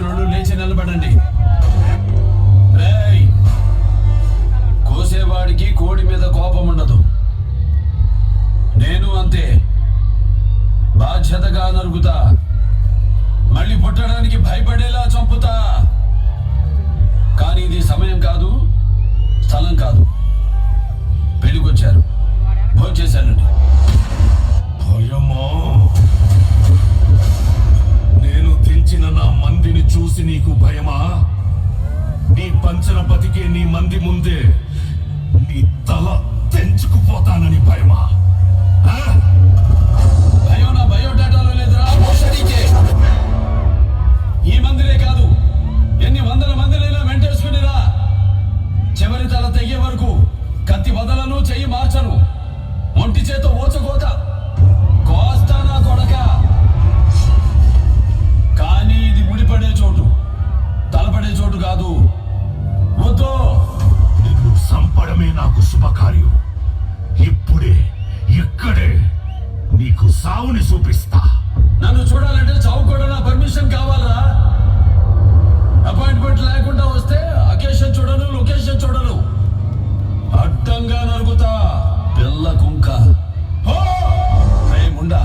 వచ్చిన వాళ్ళు లేచి నిలబడండి. కోసేవాడికి కోడి మీద కోపం ఉండదు. నేను అంతే, బాధ్యతగా నరుగుతా, మళ్ళీ పుట్టడానికి భయపడేలా చంపుతా. కానీ ఇది సమయం కాదు, స్థలం కాదు. పెళ్ళికొచ్చారు, భోంచేశానండి. భయమా? నేను తెంచిన నా మందిని చూసి నీకు భయమా? నీ పంచన బతికే నీ మంది ముందే నీ తల తెంచుకుపోతానని భయమా? భయం నా బయోడేటాలో లేదురా. ఈ మందిరే కాదు, ఎన్ని వందల మందినైనా వెంటేసుకునిరా. చివరి తల తెగే వరకు కత్తి వదలను, చెయ్యి మార్చను. ఒంటి చేతో ఓచకోత కోస్తా నా కొడక. కానీ ఇది ముడిపడే చోటు, తలపడే చోటు కాదు. వద్దు, నిన్ను సంపడమే నాకు శుభకార్యం. ఇప్పుడే ఇక్కడే నీకు సావుని చూపిస్తా. నన్ను చూడాలంటే చావు కూడా నా పర్మిషన్ కావాలా? అపాయింట్మెంట్ లేకుండా వస్తే అకేషన్ చూడను, లొకేషన్ చూడను. అడ్డంగా నరుగుతా పిల్ల కుంక. ముండా,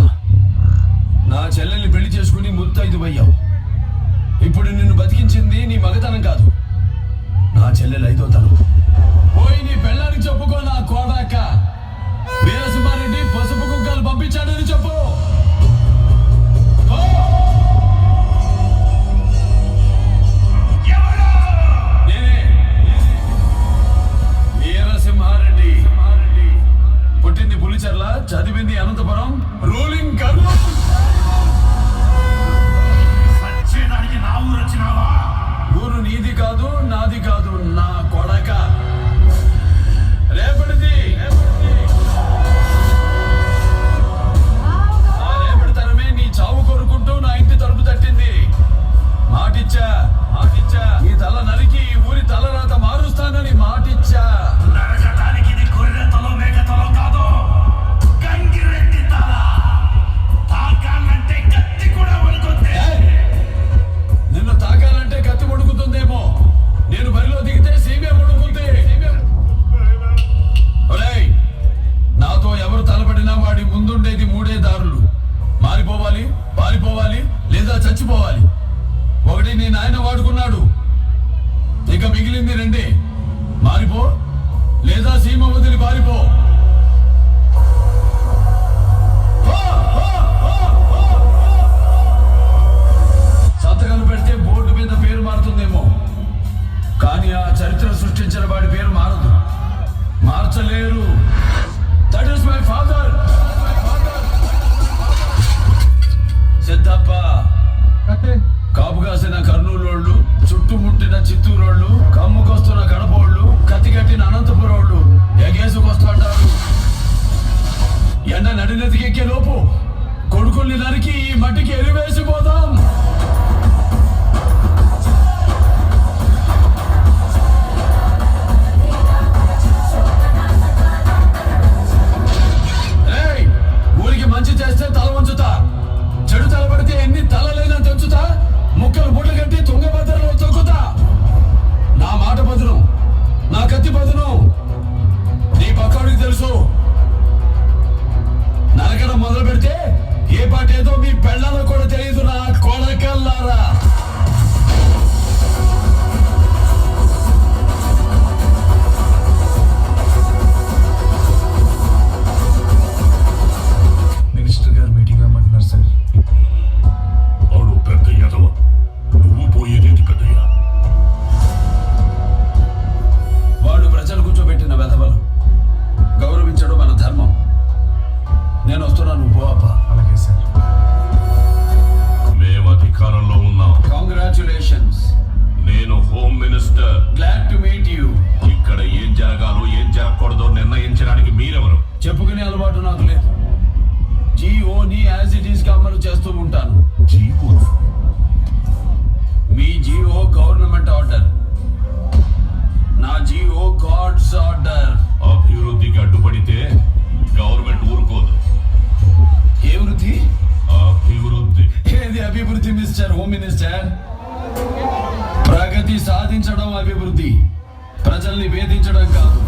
నా చెల్లెల్ని పెళ్లి చేసుకుని ముత్తైదువయ్యావు. ఇప్పుడు నిన్ను బతికించింది నీ మగతనం కాదు, నా చెల్లెలు ఐదో తనం. పోయి నీ పెళ్ళానికి చెప్పుకో నా కోడాక. వీరసింహారెడ్డి పసుపు కుక్కలు పంపించాడని చెప్పు. నేనే వీరసింహారెడ్డి. పుట్టింది పులిచెర్ల, చదివింది అనంతపురం, రూలింగ్ కర్నూలు. సచ్చేదానికి నా ఊరు వచ్చినావా? ఊరు నీది కాదు, నాది కాదు, నా కొడక. రేపటిది రేపటి తరమే నీ చావు కోరుకుంటూ నా ఇంటి తలుపు తట్టింది. మాటిచ్చా, ఈ తల నరికి ఈ ఊరి తలరాత మారుస్తానని మాటిచ్చా. నరకటానికి ఇది గొర్రె తలో మేక తలో కాదు, గంగిరెద్ది తల. తాకాలంటే కత్తి కూడా వణుకుతుంది. నిన్ను తాకాలంటే కత్తి వణుకుతుందేమో, నేను బరిలో దిగితే సీమే వణుకుతుంది. నాతో ఎవరు తలపడినా వాడి ముందుండేది మూడే దారులు: మారిపోవాలి, పారిపోవాలి, లేదా చచ్చిపోవాలి. ఒకటి నీ నాయన వాడుకున్నాడు, ఇక మిగిలింది రెండే: మారిపో లేదా సీమ వదిలి పారిపో. సంతకాలు పెడితే బోర్డు మీద పేరు మారుతుందేమో, కానీ ఆ చరిత్ర సృష్టించిన వాడి పేరు మారదు, మార్చలేరు. That is my father. Siddhappa కాపు కాసిన కర్నూలోళ్ళు, చుట్టుముట్టిన చిత్తూరోళ్ళు, కమ్ముకొస్తున్న కడపోళ్ళు, కత్తికట్టిన అనంతపురోళ్ళు ఎగేసుకొస్తుంటారు. ఎండ నడినెతికెక్కే లోపు కొడుకుల్ని నరికి ఈ మట్టికి ఎరివేసిపోదాం. ఊరికి మంచి చేస్తే తల వంచుతా, చెడు తలపడితే ఎన్ని తలలైనా తెంచుతా, ముక్కలు బుట్ట కట్టి తుంగభద్రలో తొక్కుతా. నా మాట బదులు, నా కత్తి బదులు. నీ పక్కడికి తెలుసు, నరకడం మొదలు పెడితే ఏ పాట ఏదో మీ పెళ్ళలో కూడా తెలియదు నా కొడకల్లారా. మినిస్టర్ గారు మీటింగ్ రమ్మంటున్నారు సార్. అడు పెద్ద ఎదవ, నువ్వు పోయేదేంటి పెద్దయ్యా? వాడు ప్రజలు కూర్చోబెట్టిన వెధవలు, గౌరవించడం మన ధర్మం. నేను వస్తున్నాను, పో అబ్బా. అలాగే సార్. మేము అధికారంలో ఉన్నాం. కంగ్రాచులేషన్స్. నేను home minister. Glad to meet you. ఇక్కడ ఏం జరగాలో ఏం జరగకూడదో నిర్ణయించడానికి మీరెవరు? చెప్పుకునే అలవాటు నాకు లేదు. జీఓని యాజ్ ఇట్ ఈస్ గా అమలు చేస్తూ ఉంటాను. జీవో? మీ జీఓ గవర్నమెంట్ ఆర్డర్, నా జీఓ గాడ్స్ ఆర్డర్. అభివృద్ధికి అడ్డుపడితే గవర్నమెంట్ ఊరుకోదు. ఏ వృద్ధి? అభివృద్ధి. ఏది అభివృద్ధి మిస్టర్ హోమ్ మినిస్టర్? ప్రజల్ని వేధించడం కాదు,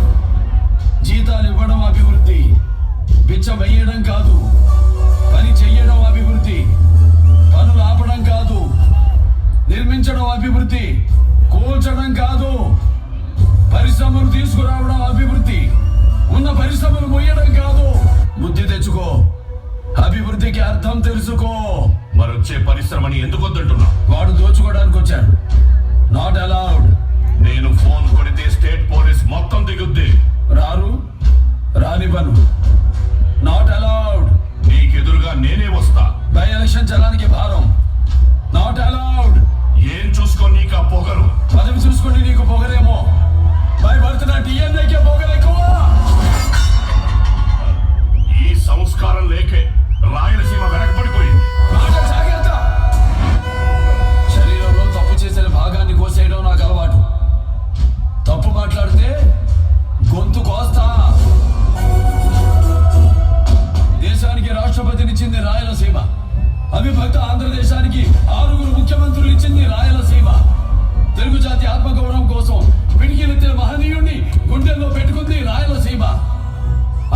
జీతాలు ఇవ్వడం అభివృద్ధి, బిచ్చ వేయడం కాదు, పని చెయ్యడం అభివృద్ధి, పనులు ఆపడం కాదు, నిర్మించడం అభివృద్ధి, కూల్చడం కాదు, పరిశ్రమలు తీసుకురావడం అభివృద్ధి, ఉన్న పరిశ్రమలు మొయ్యడం కాదు. బుద్ధి తెచ్చుకో, అభివృద్ధికి అర్థం తెలుసుకో. మరొచ్చే పరిశ్రమని ఎందుకు వద్దంటున్నావు? వాడు దోచుకోవడానికి వచ్చాడు. Not allowed. నేను ఫోన్ కొడితే స్టేట్ పోలీస్ మొత్తం దిగుద్ది. రారు, రానివ్వను. Not allowed. నీకెదురుగా నేనే వస్తా. బై ఎలక్షన్ జనానికి భారం. Not allowed. ఏం చూసుకో నీకు ఆ పొగరు? పదవి చూసుకుని నీకు పొగరేమో, బై బర్త్ నా డిఎన్ఏకే పొగరు ఎక్కువ. ఈ సంస్కారం లేకే రాయలసీమ వెనకబడిపోయింది. మాట జాగ్రత్త. శరీరంలో తప్పు చేసిన భాగాన్ని కోసేయడం నాకు అలవాటు. తప్పు మాట్లాడితే గొంతు కోస్తా. దేశానికి రాష్ట్రపతినిచ్చింది రాయలసీమ. అవిభక్త ఆంధ్రదేశానికి 6 ముఖ్యమంత్రులు ఇచ్చింది రాయలసీమ. తెలుగు జాతి ఆత్మగౌరవం కోసం పిడికిలెత్తిన మహనీయుణ్ణి గుండెల్లో పెట్టుకుంది రాయలసీమ.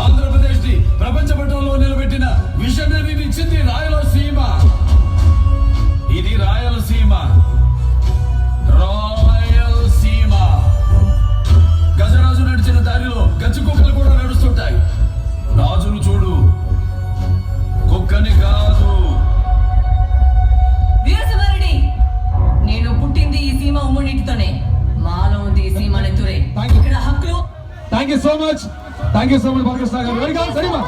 ఆంధ్రప్రదేశ్ ని ప్రపంచ పటంలో నిలబెట్టిన విజనరీని ఇచ్చింది రాయలసీమ. ఇది రాయలసీమ. రాయలసీమ. గజరాజు నడిచిన దారిలో గజ్జి కుక్కలు కూడా నడుస్తుంటాయి. రాజును చూడు, కుక్కని కాదు. వీరసింహారెడ్డి, నేను పుట్టింది ఈ సీమ ఉమ్మడితోనే. మాలో ఉంది ఈ సీమ నెత్తురే. ఇక్కడ హక్కులు. Thank you so much Balakrishna garu. Very good. సరిమా